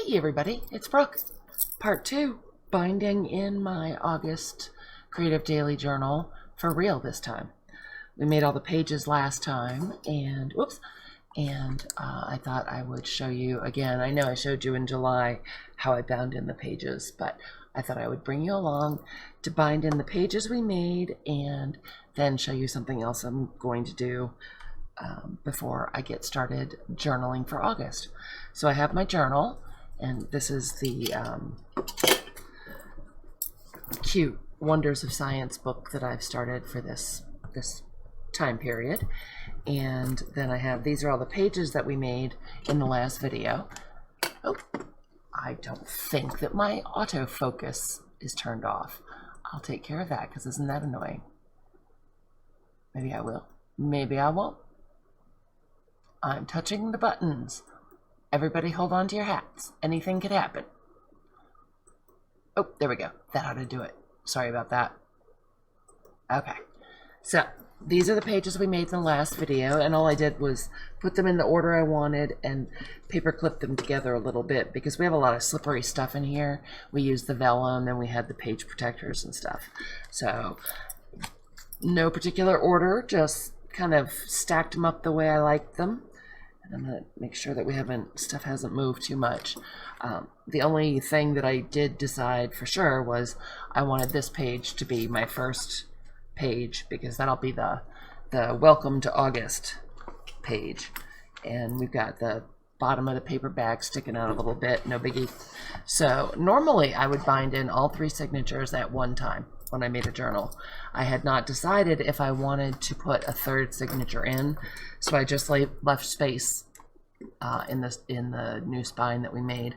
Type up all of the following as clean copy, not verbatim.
Hey everybody, it's Brooke. Part 2, binding in my August Creative Daily Journal for real this time. We made all the pages last time, and I thought I would show you again. I know I showed you in July how I bound in the pages, but I thought I would bring you along to bind in the pages we made and then show you something else I'm going to do before I get started journaling for August. So I have my journal, and this is the cute Wonders of Science book that I've started for this time period. And then I have, these are all the pages that we made in the last video. Oh, I don't think that my autofocus is turned off. I'll take care of that, because isn't that annoying? Maybe I will. Maybe I won't. I'm touching the buttons. Everybody hold on to your hats. Anything could happen. Oh, there we go. That ought to do it. Sorry about that. Okay. So, these are the pages we made in the last video, and all I did was put them in the order I wanted and paper clip them together a little bit because we have a lot of slippery stuff in here. We used the vellum, and we had the page protectors and stuff. So, no particular order, just kind of stacked them up the way I liked them. And I'm going to make sure that stuff hasn't moved too much. The only thing that I did decide for sure was I wanted this page to be my first page, because that'll be the Welcome to August page. And we've got the bottom of the paper bag sticking out a little bit, no biggie. So normally I would bind in all 3 signatures at one time when I made a journal. I had not decided if I wanted to put a 3rd signature in, so I just left space in the new spine that we made.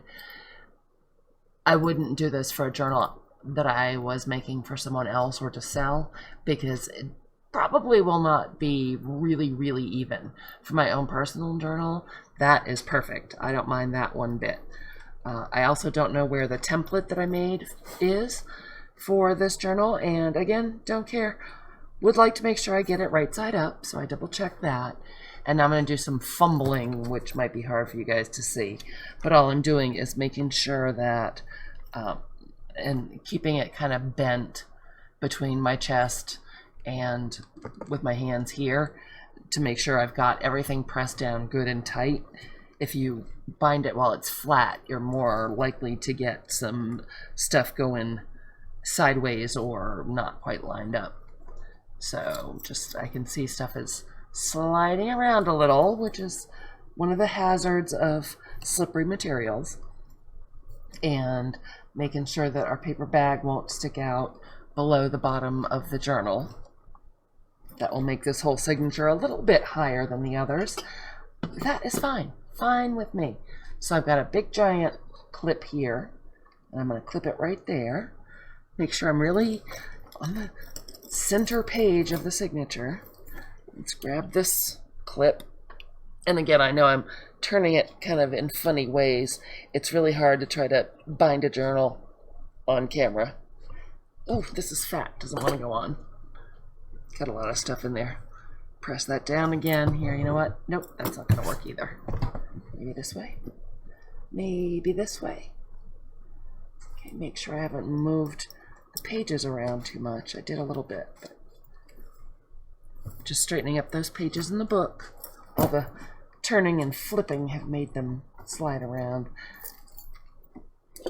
I wouldn't do this for a journal that I was making for someone else or to sell, because it probably will not be really even. For my own personal journal, that is perfect. I don't mind that one bit. I also don't know where the template that I made is for this journal, and again, don't care. Would like to make sure I get it right side up, so I double check that. And I'm going to do some fumbling, which might be hard for you guys to see, but all I'm doing is making sure that and keeping it kind of bent between my chest and with my hands here to make sure I've got everything pressed down good and tight. If you bind it while it's flat, you're more likely to get some stuff going sideways or not quite lined up. So just, I can see stuff is sliding around a little, which is one of the hazards of slippery materials. And making sure that our paper bag won't stick out below the bottom of the journal. That will make this whole signature a little bit higher than the others. That is fine. Fine with me. So I've got a big giant clip here, and I'm going to clip it right there. Make sure I'm really on the center page of the signature. Let's grab this clip. And again, I know I'm turning it kind of in funny ways. It's really hard to try to bind a journal on camera. Oh, this is fat. Doesn't want to go on. Got a lot of stuff in there. Press that down again. Here, you know what? Nope, that's not going to work either. Maybe this way. Maybe this way. Okay, make sure I haven't moved the pages around too much. I did a little bit, but just straightening up those pages in the book. All the turning and flipping have made them slide around.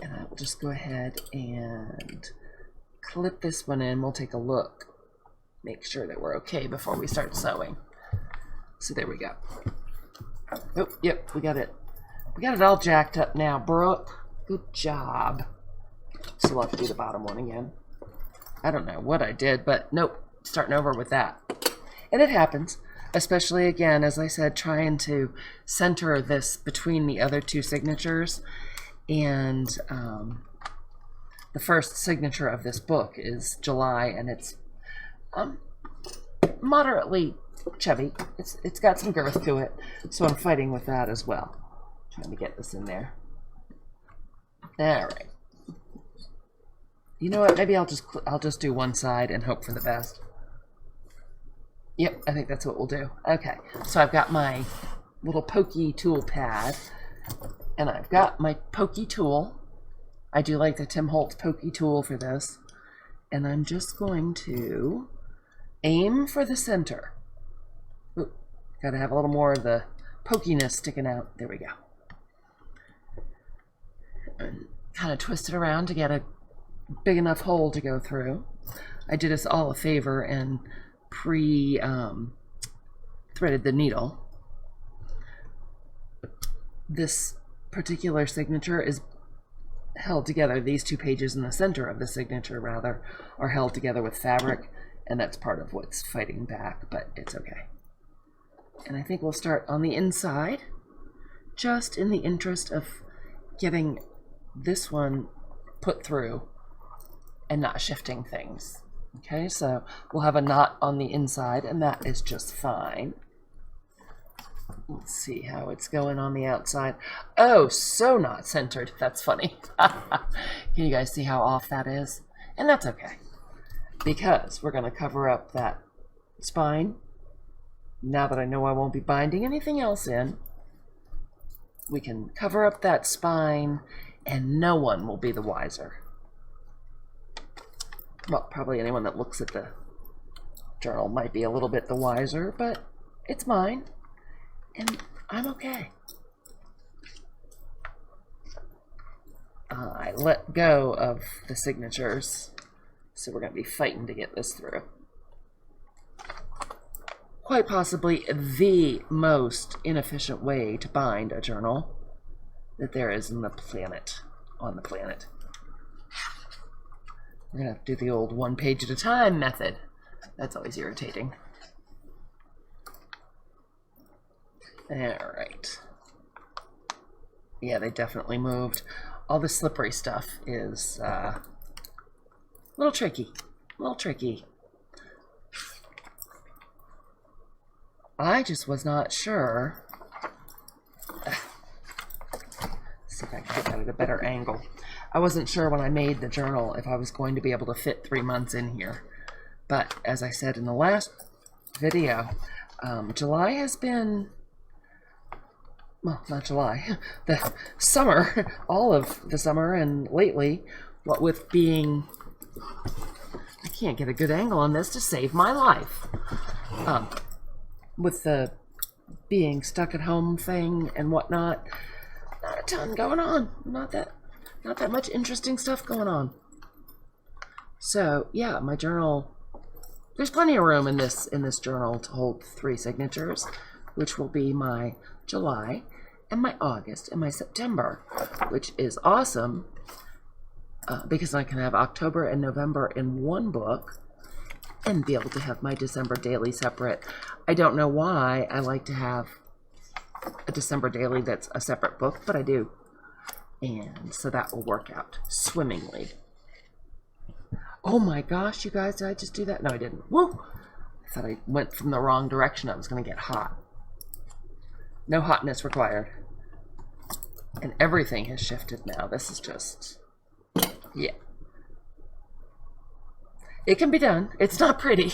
And I'll just go ahead and clip this one in. We'll take a look. Make sure that we're okay before we start sewing. So there we go. Oh, yep, we got it. We got it all jacked up now, Brooke. Good job. So we'll have to do the bottom one again. I don't know what I did, but nope, starting over with that. And it happens, especially again, as I said, trying to center this between the other 2 signatures. And the first signature of this book is July, and it's moderately chubby. It's got some girth to it, so I'm fighting with that as well. Trying to get this in there. All right. You know what? Maybe I'll just do one side and hope for the best. Yep, I think that's what we'll do. Okay, so I've got my little pokey tool pad, And I've got my pokey tool. I do like the Tim Holtz pokey tool for this. And I'm just going to aim for the center. Ooh, gotta have a little more of the pokiness sticking out. There we go. And kind of twist it around to get a big enough hole to go through. I did us all a favor and threaded the needle. This particular signature is held together. These two pages in the center of the signature, rather, are held together with fabric, and that's part of what's fighting back, but it's okay. And I think we'll start on the inside, just in the interest of getting this one put through and not shifting things. Okay, so we'll have a knot on the inside, and that is just fine. Let's see how it's going on the outside. Oh, so not centered. That's funny. Can you guys see how off that is? And that's okay, because we're going to cover up that spine. Now that I know I won't be binding anything else in, we can cover up that spine and no one will be the wiser. Well, probably anyone that looks at the journal might be a little bit the wiser, but it's mine, and I'm okay. I let go of the signatures, so we're going to be fighting to get this through. Quite possibly the most inefficient way to bind a journal that there is on the planet. We're going to have to do the old one page at a time method. That's always irritating. Alright. Yeah, they definitely moved. All the slippery stuff is a little tricky. I just was not sure. See if I can get that at a better angle. I wasn't sure when I made the journal if I was going to be able to fit 3 months in here. But as I said in the last video, July has been, well, not July, the summer, all of the summer and lately, what with being, I can't get a good angle on this to save my life. With the being stuck at home thing and whatnot, not a ton going on. Not that much interesting stuff going on. So yeah, my journal, there's plenty of room in this journal to hold 3 signatures, which will be my July and my August and my September, which is awesome because I can have October and November in one book and be able to have my December daily separate. I don't know why I like to have a December daily that's a separate book, but I do. And so that will work out swimmingly. Oh my gosh, you guys, did I just do that? No, I didn't. Woo! I thought I went from the wrong direction. I was going to get hot. No hotness required. And everything has shifted now. This is just, yeah. It can be done. It's not pretty.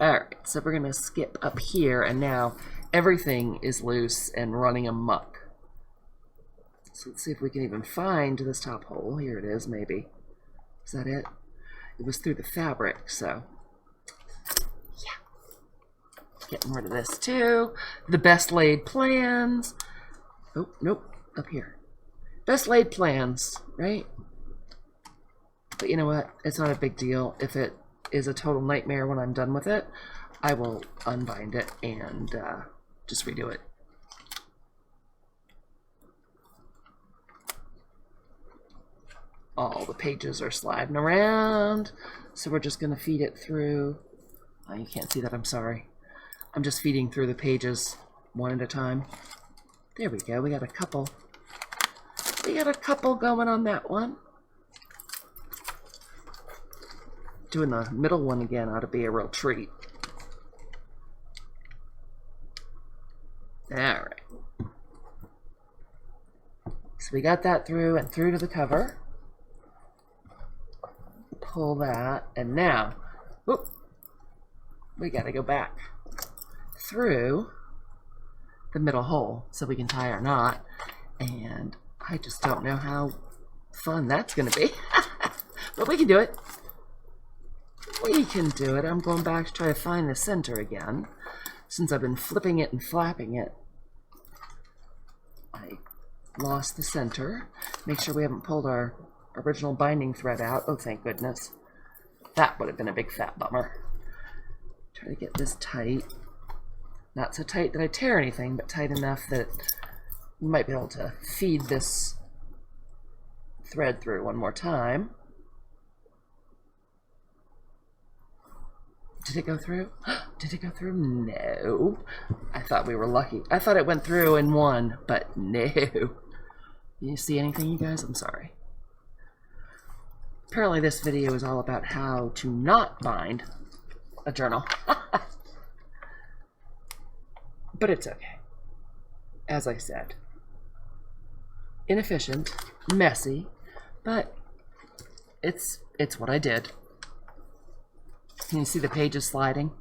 Alright, so we're going to skip up here, and now everything is loose and running amok. So let's see if we can even find this top hole. Here it is, maybe. Is that it? It was through the fabric, so yeah. Getting rid of this too. The best laid plans. Oh, nope, up here. Best laid plans, right? But you know what? It's not a big deal. If it is a total nightmare when I'm done with it, I will unbind it and just redo it. All the pages are sliding around, so we're just going to feed it through. Oh, you can't see that, I'm sorry. I'm just feeding through the pages one at a time. There we go, we got a couple. We got a couple going on that one. Doing the middle one again ought to be a real treat. Alright. So we got that through and through to the cover. Pull that, and now, whoop, we gotta go back through the middle hole so we can tie our knot. And I just don't know how fun that's going to be. But we can do it. We can do it. I'm going back to try to find the center again. Since I've been flipping it and flapping it, I lost the center. Make sure we haven't pulled our original binding thread out. Oh, thank goodness. That would have been a big fat bummer. Try to get this tight. Not so tight that I tear anything, but tight enough that you might be able to feed this thread through one more time. Did it go through? Did it go through? No. I thought we were lucky. I thought it went through in one, but no. You see anything, you guys? I'm sorry. Apparently this video is all about how to not bind a journal. But it's okay. As I said, inefficient, messy, but it's what I did. Can you see the pages sliding?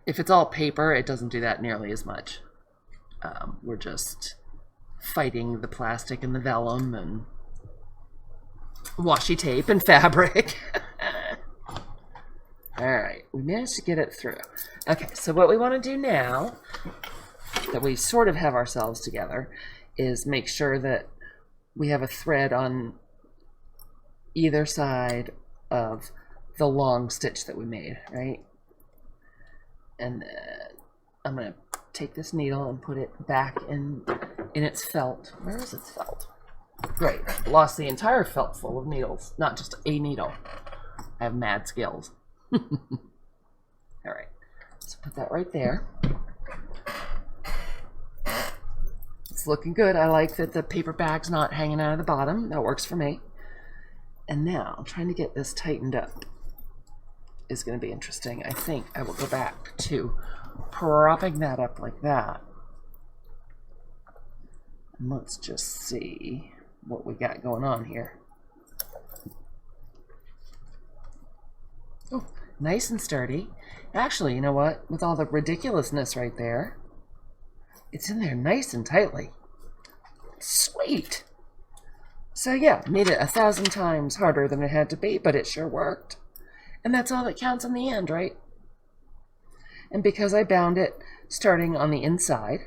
If it's all paper, it doesn't do that nearly as much. We're just fighting the plastic and the vellum and washi tape and fabric. Alright, we managed to get it through. Okay, so what we want to do now, that we sort of have ourselves together, is make sure that we have a thread on either side of the long stitch that we made, right? And then I'm going to take this needle and put it back in its felt. Where is its felt? Great. Lost the entire felt full of needles, not just a needle. I have mad skills. All right. So put that right there. It's looking good. I like that the paper bag's not hanging out of the bottom. That works for me. And now I'm trying to get this tightened up. Is going to be interesting. I think I will go back to propping that up like that. And let's just see what we got going on here. Oh, nice and sturdy. Actually, you know what? With all the ridiculousness right there, it's in there nice and tightly. Sweet. So yeah, made it 1,000 times harder than it had to be, but it sure worked. And that's all that counts in the end, right? And because I bound it starting on the inside,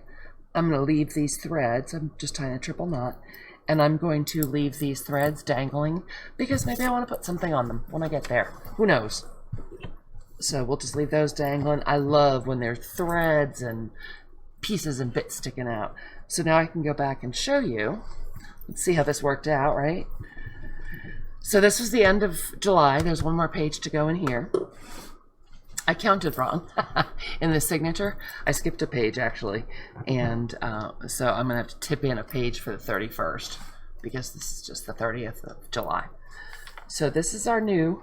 I'm going to leave these threads. I'm just tying a triple knot. And I'm going to leave these threads dangling because maybe I want to put something on them when I get there. Who knows? So we'll just leave those dangling. I love when there's threads and pieces and bits sticking out. So now I can go back and show you. Let's see how this worked out, right? So this was the end of July. There's one more page to go in here. I counted wrong in the signature. I skipped a page, actually. And so I'm going to have to tip in a page for the 31st because this is just the 30th of July. So this is our new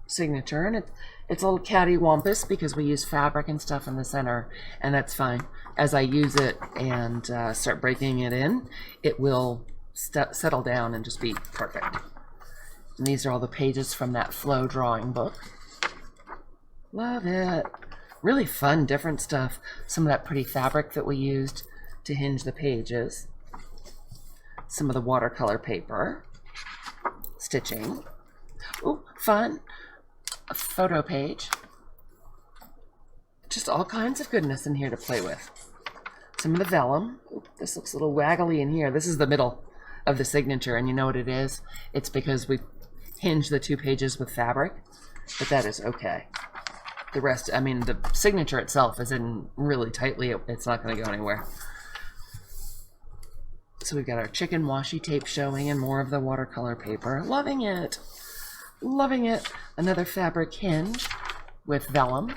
signature. And it's a little cattywampus because we use fabric and stuff in the center. And that's fine. As I use it and start breaking it in, it will settle down and just be perfect. And these are all the pages from that flow drawing book. Love it. Really fun, different stuff. Some of that pretty fabric that we used to hinge the pages. Some of the watercolor paper. Stitching. Ooh, fun. A photo page. Just all kinds of goodness in here to play with. Some of the vellum. Ooh, this looks a little waggly in here. This is the middle of the signature, and you know what it is? It's because we hinged the two pages with fabric, but that is okay. The rest, I mean, the signature itself is in really tightly. It's not going to go anywhere. So we've got our chicken washi tape showing and more of the watercolor paper. Loving it. Loving it. Another fabric hinge with vellum.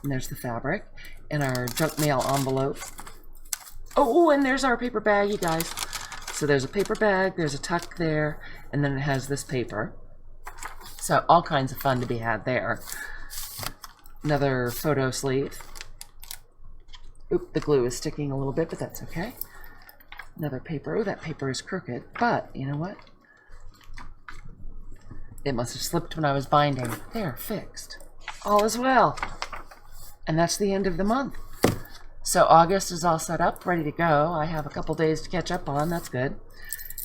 And there's the fabric. And our junk mail envelope. Oh, and there's our paper bag, you guys. So there's a paper bag, there's a tuck there, and then it has this paper. So all kinds of fun to be had there. Another photo sleeve. Oop, the glue is sticking a little bit, but that's okay. Another paper. Oh, that paper is crooked, but you know what? It must have slipped when I was binding. There, fixed. All is well. And that's the end of the month. So August is all set up, ready to go. I have a couple days to catch up on. That's good.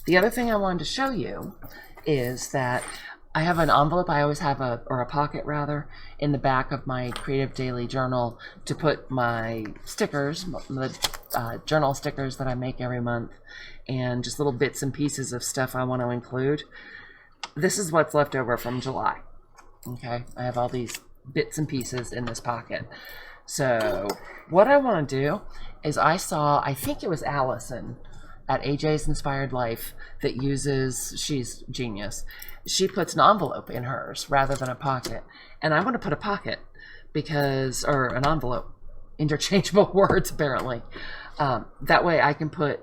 The other thing I wanted to show you is that I have an envelope. I always have a pocket rather, in the back of my Creative Daily Journal to put my stickers, the journal stickers that I make every month, and just little bits and pieces of stuff I want to include. This is what's left over from July. Okay, I have all these bits and pieces in this pocket. So what I want to do is I think it was Allison at AJ's Inspired Life that uses, she's genius, she puts an envelope in hers rather than a pocket. And I want to put a pocket because, or an envelope, interchangeable words apparently. That way I can put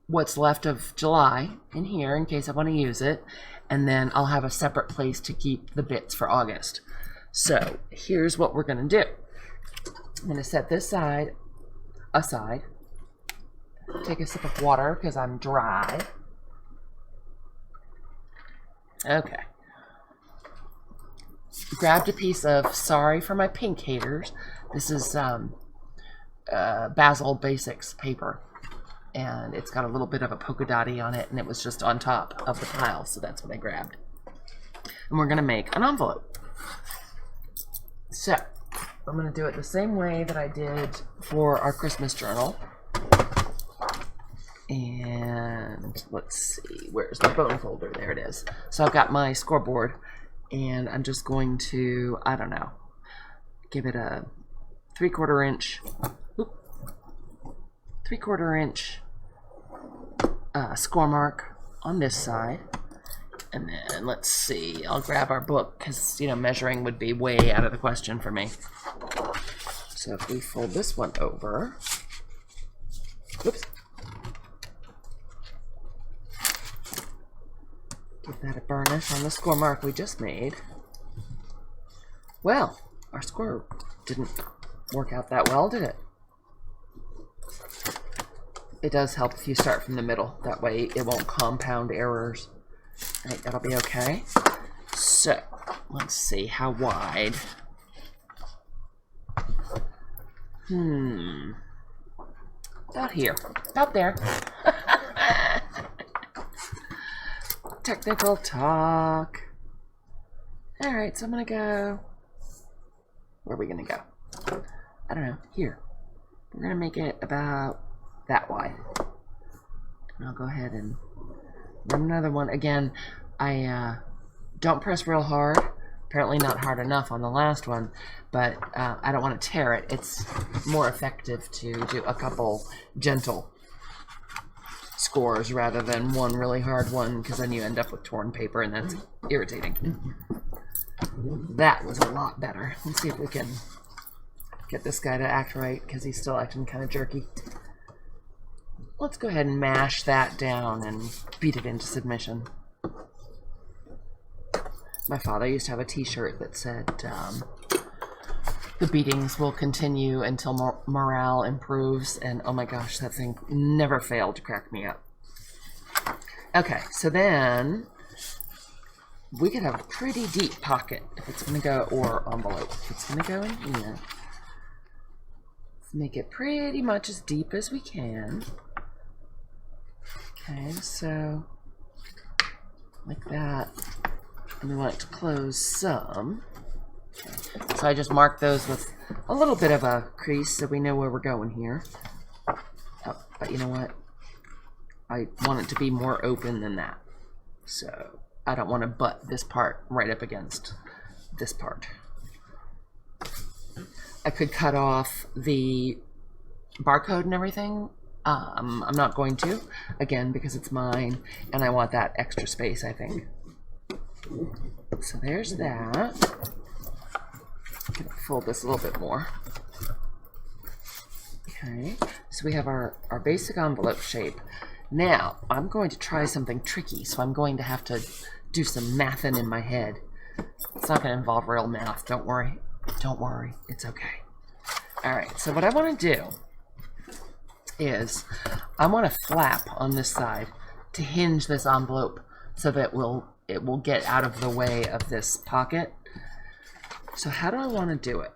what's left of July in here in case I want to use it. And then I'll have a separate place to keep the bits for August. So here's what we're going to do. I'm going to set this side aside. Take a sip of water because I'm dry. Okay. Grabbed a piece of Sorry for My Pink Haters. This is Basil Basics paper. And it's got a little bit of a polka dotty on it, and it was just on top of the pile, so that's what I grabbed. And we're going to make an envelope. So, I'm going to do it the same way that I did for our Christmas journal. And let's see, where's the bone folder? There it is. So I've got my scoreboard, and I'm just going to, I don't know, give it a 3/4 inch, 3/4 inch score mark on this side. And then let's see, I'll grab our book because, you know, measuring would be way out of the question for me. So if we fold this one over, oops. Give that a burnish on the score mark we just made. Well, our score didn't work out that well, did it? It does help if you start from the middle. That way it won't compound errors. I think that'll be okay. So, let's see, how wide? About here. About there. Technical talk. Alright, so I'm gonna go... Where are we gonna go? I don't know. Here. We're gonna make it about that wide. And I'll go ahead and run another one. Again, I don't press real hard. Apparently not hard enough on the last one, but I don't want to tear it. It's more effective to do a couple gentle scores rather than one really hard one, because then you end up with torn paper and that's irritating. That was a lot better. Let's see if we can get this guy to act right, because he's still acting kind of jerky. Let's go ahead and mash that down and beat it into submission. My father used to have a t-shirt that said, the beatings will continue until morale improves, and oh my gosh, that thing never failed to crack me up. Okay, so then we could have a pretty deep pocket if it's going to go, or envelope if it's going to go in here. Let's make it pretty much as deep as we can. Okay, so like that. And we want it to close some. Okay. So I just marked those with a little bit of a crease so we know where we're going here. Oh, but you know what? I want it to be more open than that. So I don't want to butt this part right up against this part. I could cut off the barcode and everything. I'm not going to, again, because it's mine, and I want that extra space, I think. So there's that. Fold this a little bit more. Okay, so we have our basic envelope shape. Now, I'm going to try something tricky, so I'm going to have to do some mathin' in my head. It's not going to involve real math, don't worry. Don't worry, it's okay. Alright, so what I want to do is I want a flap on this side to hinge this envelope so that it will get out of the way of this pocket. So how do I want to do it?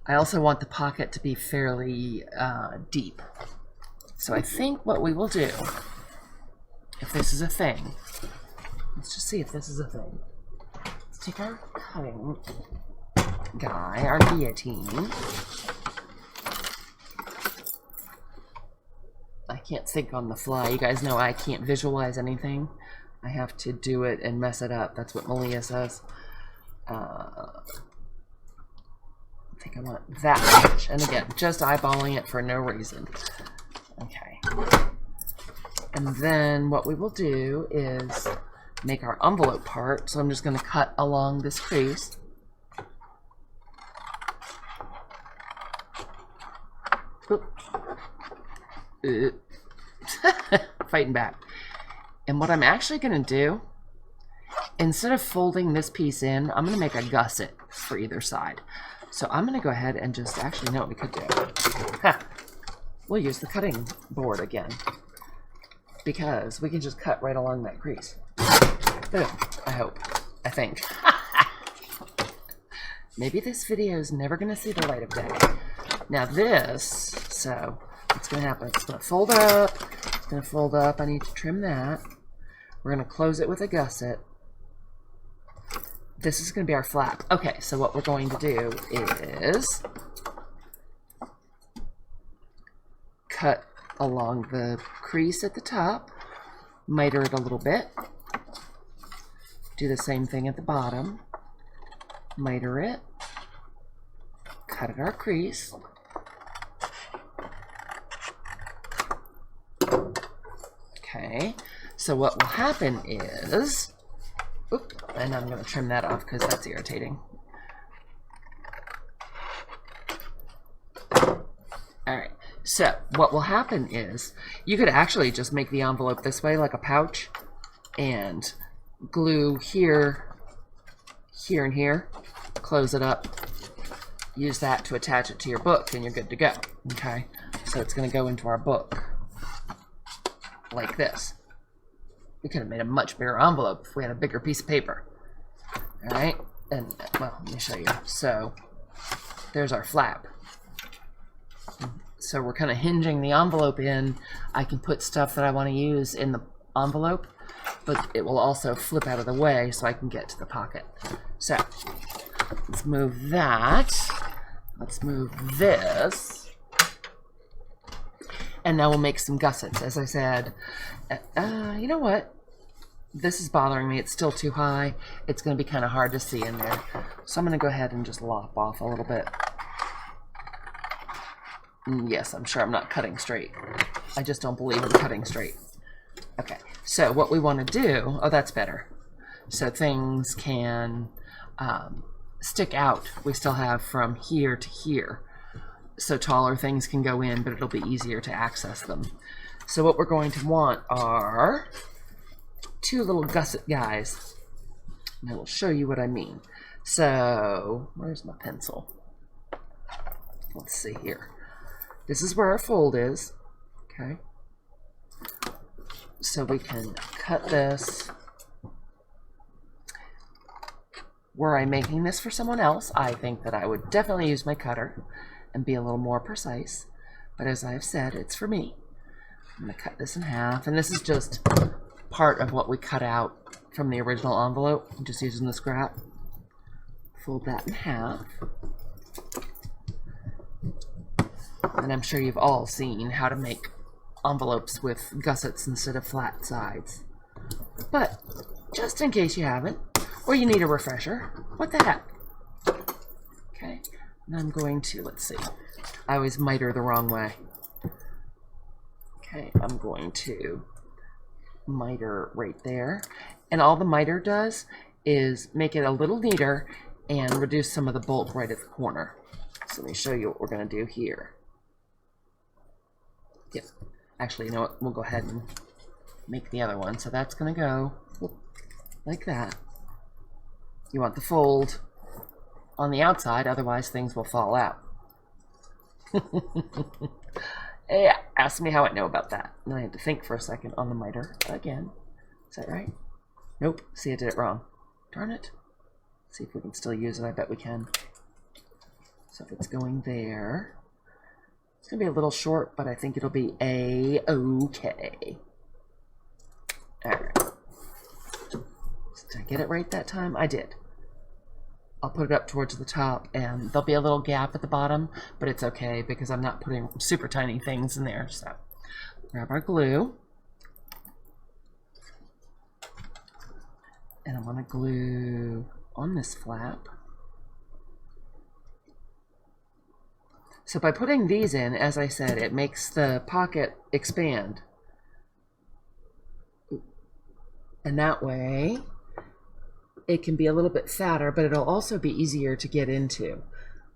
I also want the pocket to be fairly deep. So I think what we will do, if this is a thing, let's just see if this is a thing. Let's take our cutting guy, our guillotine. I can't think on the fly. You guys know I can't visualize anything. I have to do it and mess it up. That's what Malia says. I think I want that much. And again, just eyeballing it for no reason. Okay. And then what we will do is make our envelope part. So I'm just going to cut along this crease. Fighting back. And what I'm actually going to do, instead of folding this piece in, I'm going to make a gusset for either side. So I'm going to go ahead and just, actually know what we could do. We'll use the cutting board again, because we can just cut right along that crease. Boom. I hope. I think. Maybe this video is never going to see the light of day. Now this, so what's going to happen? It's going to fold up. It's going to fold up. I need to trim that. We're going to close it with a gusset. This is going to be our flap. Okay, so what we're going to do is cut along the crease at the top, miter it a little bit, do the same thing at the bottom, miter it, cut at our crease, okay, so what will happen is, and I'm going to trim that off because that's irritating. Alright, so what will happen is, you could actually just make the envelope this way like a pouch and glue here, here, and here, close it up, use that to attach it to your book, and you're good to go. Okay, so it's going to go into our book like this. We could have made a much bigger envelope if we had a bigger piece of paper. Alright, and well, let me show you. So there's our flap. So we're kind of hinging the envelope in. I can put stuff that I want to use in the envelope, but it will also flip out of the way so I can get to the pocket. So let's move that. Let's move this. And now we'll make some gussets. As I said, you know what? This is bothering me. It's still too high. It's going to be kind of hard to see in there. So I'm going to go ahead and just lop off a little bit. Yes, I'm sure I'm not cutting straight. I just don't believe in cutting straight. Okay, so what we want to do, oh, that's better. So things can stick out. We still have from here to here. So taller things can go in, but it'll be easier to access them. So what we're going to want are two little gusset guys. And I will show you what I mean. So, where's my pencil? Let's see here. This is where our fold is. Okay. So we can cut this. Were I making this for someone else, I think that I would definitely use my cutter and be a little more precise. But as I've said, it's for me. I'm going to cut this in half. And this is just part of what we cut out from the original envelope. I'm just using the scrap. Fold that in half. And I'm sure you've all seen how to make envelopes with gussets instead of flat sides. But just in case you haven't, or you need a refresher, what the heck? Okay, and I'm going to, let's see, I always miter the wrong way. Okay, I'm going to miter right there. And all the miter does is make it a little neater and reduce some of the bulk right at the corner. So let me show you what we're going to do here. Yep. Actually, you know what? We'll go ahead and make the other one. So that's going to go like that. You want the fold on the outside, otherwise things will fall out. Yeah, ask me how I know about that. And I had to think for a second on the miter again. Is that right? Nope. See, I did it wrong. Darn it. See if we can still use it. I bet we can. So if it's going there, it's going to be a little short, but I think it'll be A-okay. All right. Did I get it right that time? I did. I'll put it up towards the top, and there'll be a little gap at the bottom, but it's okay because I'm not putting super tiny things in there. So grab our glue. And I want to glue on this flap. So by putting these in, as I said, it makes the pocket expand. And that way, it can be a little bit fatter, but it'll also be easier to get into.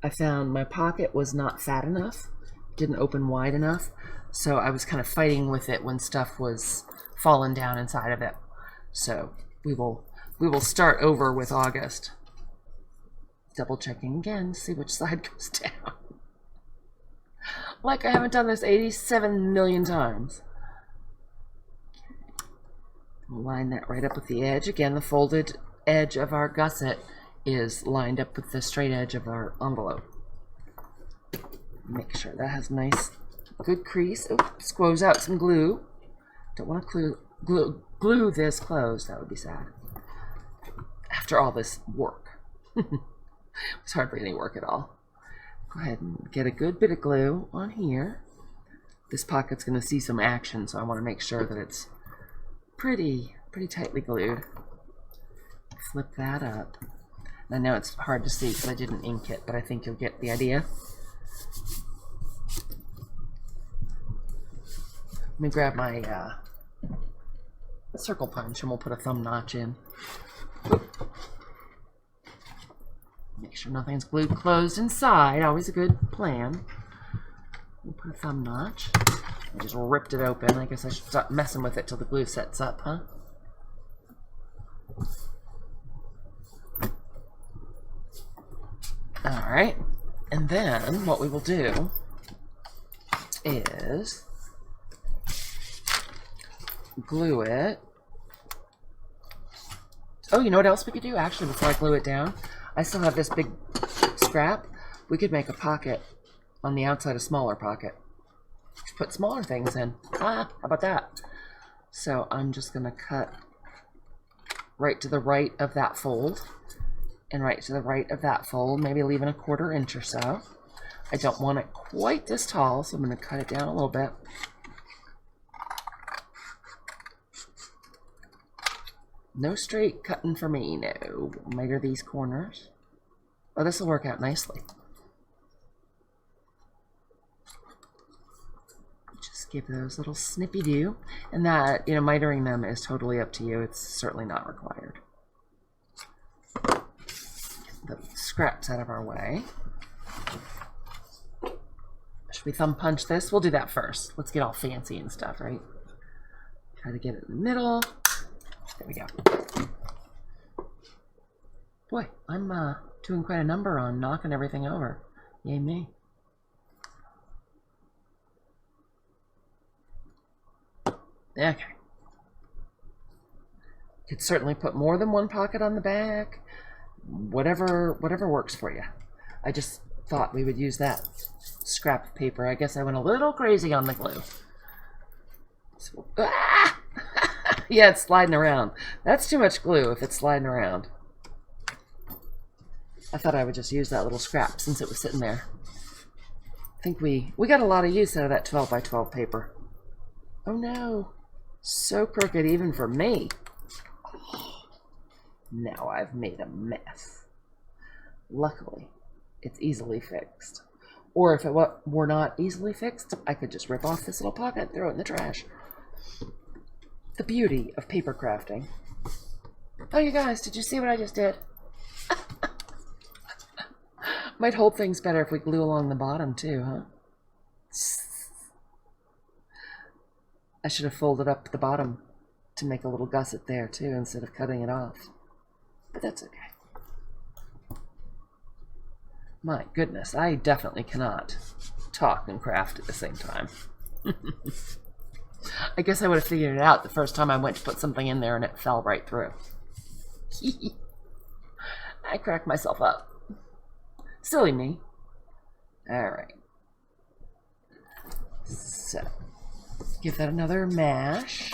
I found my pocket was not fat enough, didn't open wide enough, so I was kind of fighting with it when stuff was falling down inside of it. So we will start over with August. Double checking again, see which side goes down. Like I haven't done this 87 million times. We'll line that right up with the edge. Again, the folded edge of our gusset is lined up with the straight edge of our envelope. Make sure that has nice, good crease. Oops, squoze out some glue. Don't want to glue this closed. That would be sad. After all this work. It's hardly any work at all. Go ahead and get a good bit of glue on here. This pocket's going to see some action, so I want to make sure that it's pretty tightly glued. Flip that up. I know it's hard to see because I didn't ink it, but I think you'll get the idea. Let me grab my circle punch and we'll put a thumb notch in. Make sure nothing's glued closed inside. Always a good plan. We'll put a thumb notch. I just ripped it open. I guess I should stop messing with it till the glue sets up, huh? Alright. And then what we will do is glue it. Oh, you know what else we could do? Actually, before I glue it down, I still have this big scrap. We could make a pocket on the outside, a smaller pocket. Just put smaller things in. Ah, how about that? So I'm just going to cut right to the right of that fold and right to the right of that fold, maybe leaving a 1/4 inch or so. I don't want it quite this tall, so I'm going to cut it down a little bit. No straight cutting for me, no. Miter these corners. Oh, this will work out nicely. Just give those little snippy-do. And that, you know, mitering them is totally up to you. It's certainly not required. Get the scraps out of our way. Should we thumb punch this? We'll do that first. Let's get all fancy and stuff, right? Try to get it in the middle. There we go. Boy, I'm doing quite a number on knocking everything over. Yay me. Okay. Could certainly put more than one pocket on the back. Whatever works for you. I just thought we would use that scrap of paper. I guess I went a little crazy on the glue. So, ah! Yeah, it's sliding around. That's too much glue if it's sliding around. I thought I would just use that little scrap since it was sitting there. I think we got a lot of use out of that 12 by 12 paper. Oh no. So crooked even for me. Oh, now I've made a mess. Luckily, it's easily fixed. Or if it were not easily fixed, I could just rip off this little pocket and throw it in the trash. The beauty of paper crafting. Oh, you guys, did you see what I just did? Might hold things better if we glue along the bottom too, huh? I should have folded up the bottom to make a little gusset there too instead of cutting it off. But that's okay. My goodness, I definitely cannot talk and craft at the same time. I guess I would have figured it out the first time I went to put something in there and it fell right through. I cracked myself up. Silly me. All right. So, give that another mash.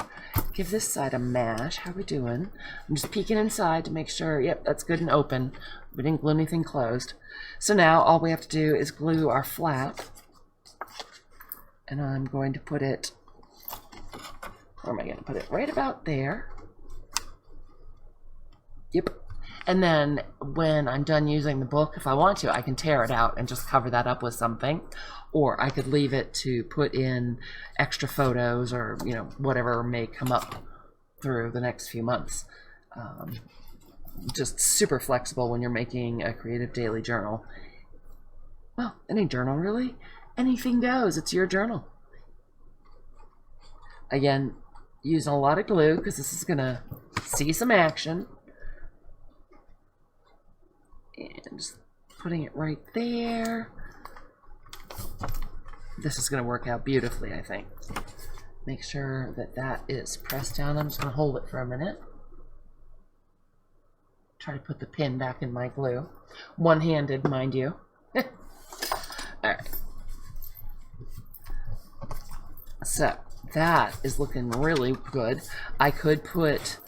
Give this side a mash. How are we doing? I'm just peeking inside to make sure, yep, that's good and open. We didn't glue anything closed. So now all we have to do is glue our flap. And I'm going to put it, where am I going to put it? Right about there. Yep. And then when I'm done using the book, if I want to, I can tear it out and just cover that up with something. Or I could leave it to put in extra photos or, you know, whatever may come up through the next few months. Just super flexible when you're making a creative daily journal. Well, any journal really. Anything goes. It's your journal. Again, using a lot of glue because this is going to see some action. And just putting it right there. This is going to work out beautifully, I think. Make sure that that is pressed down. I'm just going to hold it for a minute. Try to put the pin back in my glue. One-handed, mind you. All right. So that is looking really good. I could put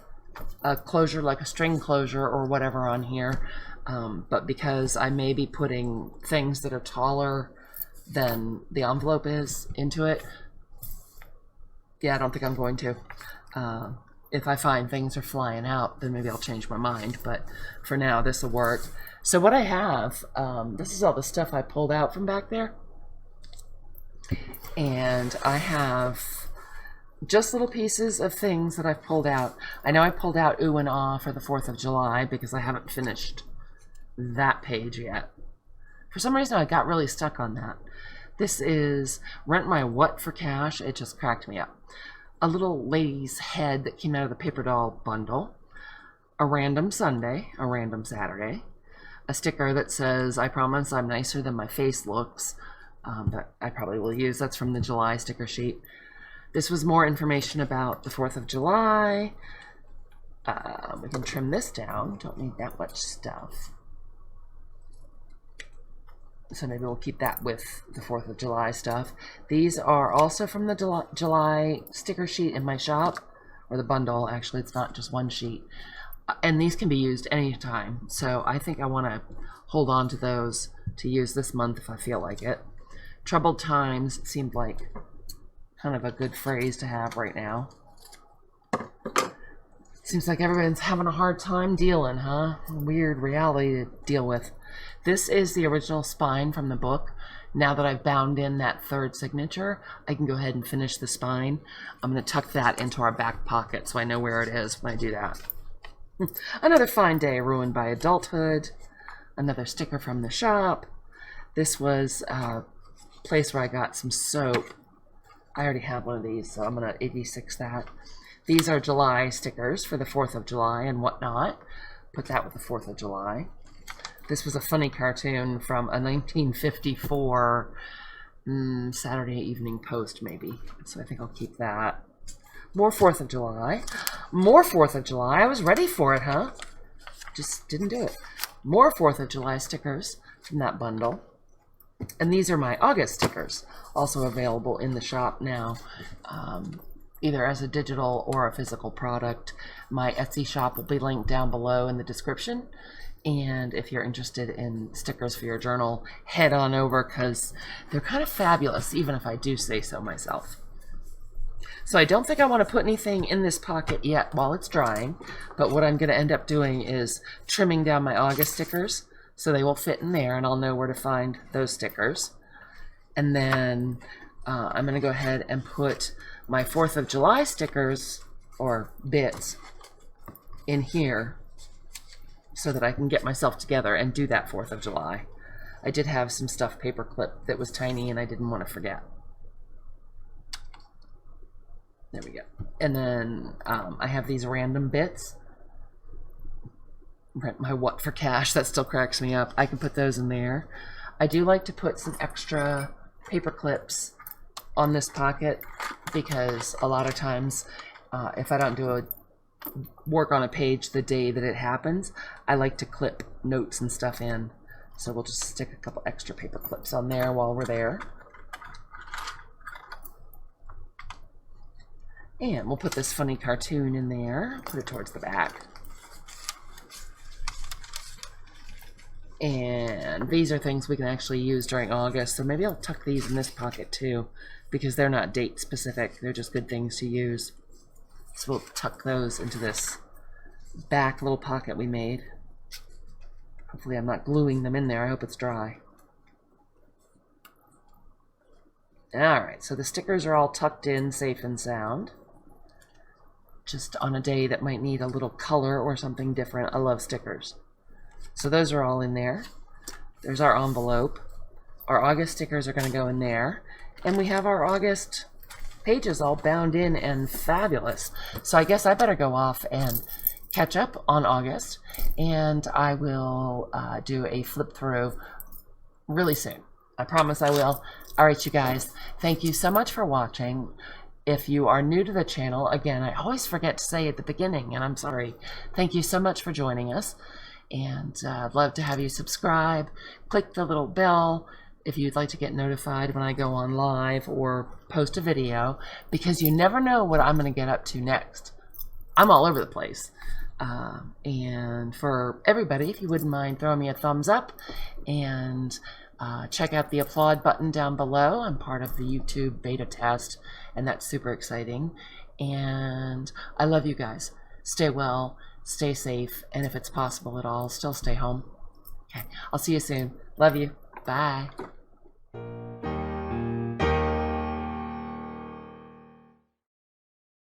a closure like a string closure or whatever on here. But because I may be putting things that are taller than the envelope is into it, yeah, I don't think I'm going to. If I find things are flying out, then maybe I'll change my mind. But for now, this will work. So what I have, this is all the stuff I pulled out from back there. And I have just little pieces of things that I've pulled out. I know I pulled out ooh and ah for the 4th of July because I haven't finished that page yet. For some reason I got really stuck on that. This is Rent My What for Cash. It just cracked me up. A little lady's head that came out of the paper doll bundle. A random Sunday, a random Saturday. A sticker that says, I promise I'm nicer than my face looks. That I probably will use. That's from the July sticker sheet. This was more information about the 4th of July. We can trim this down. Don't need that much stuff. So maybe we'll keep that with the 4th of July stuff. These are also from the July sticker sheet in my shop, or the bundle. Actually, it's not just one sheet. And these can be used anytime. So I think I want to hold on to those to use this month if I feel like it. Troubled times seemed like kind of a good phrase to have right now. Seems like everyone's having a hard time dealing, huh? Weird reality to deal with. This is the original spine from the book. Now that I've bound in that third signature, I can go ahead and finish the spine. I'm going to tuck that into our back pocket so I know where it is when I do that. Another fine day ruined by adulthood. Another sticker from the shop. This was a place where I got some soap. I already have one of these, so I'm going to 86 that. These are July stickers for the 4th of July and whatnot. Put that with the 4th of July. This was a funny cartoon from a 1954 Saturday Evening Post, maybe. So I think I'll keep that. More 4th of July. More 4th of July. I was ready for it, huh? Just didn't do it. More 4th of July stickers from that bundle. And these are my August stickers, also available in the shop now, either as a digital or a physical product. My Etsy shop will be linked down below in the description. And if you're interested in stickers for your journal, head on over because they're kind of fabulous, even if I do say so myself. So I don't think I want to put anything in this pocket yet while it's drying, but what I'm going to end up doing is trimming down my August stickers so they will fit in there and I'll know where to find those stickers. And then I'm going to go ahead and put my 4th of July stickers, or bits, in here so that I can get myself together and do that 4th of July. I did have some stuffed paper clip that was tiny and I didn't want to forget. There we go. And then I have these random bits. Rent My What for Cash, that still cracks me up. I can put those in there. I do like to put some extra paper clips on this pocket because a lot of times if I don't do work on a page the day that it happens, I like to clip notes and stuff in. So we'll just stick a couple extra paper clips on there while we're there. And we'll put this funny cartoon in there, put it towards the back. And these are things we can actually use during August, so maybe I'll tuck these in this pocket too, because they're not date specific, they're just good things to use. So we'll tuck those into this back little pocket we made. Hopefully I'm not gluing them in there, I hope it's dry. Alright, so the stickers are all tucked in safe and sound. Just on a day that might need a little color or something different, I love stickers. So those are all in there. There's our envelope. Our August stickers are going to go in there. And we have our August pages all bound in and fabulous. So I guess I better go off and catch up on August. And I will do a flip through really soon. I promise I will. All right, you guys. Thank you so much for watching. If you are new to the channel, again, I always forget to say at the beginning, and I'm sorry. Thank you so much for joining us. And I'd love to have you subscribe, click the little bell if you'd like to get notified when I go on live or post a video, because you never know what I'm going to get up to next. I'm all over the place. And for everybody, if you wouldn't mind throwing me a thumbs up and check out the applaud button down below. I'm part of the YouTube beta test, and that's super exciting. And I love you guys. Stay well. Stay safe, and if it's possible at all, still stay home. Okay, I'll see you soon. Love you. Bye.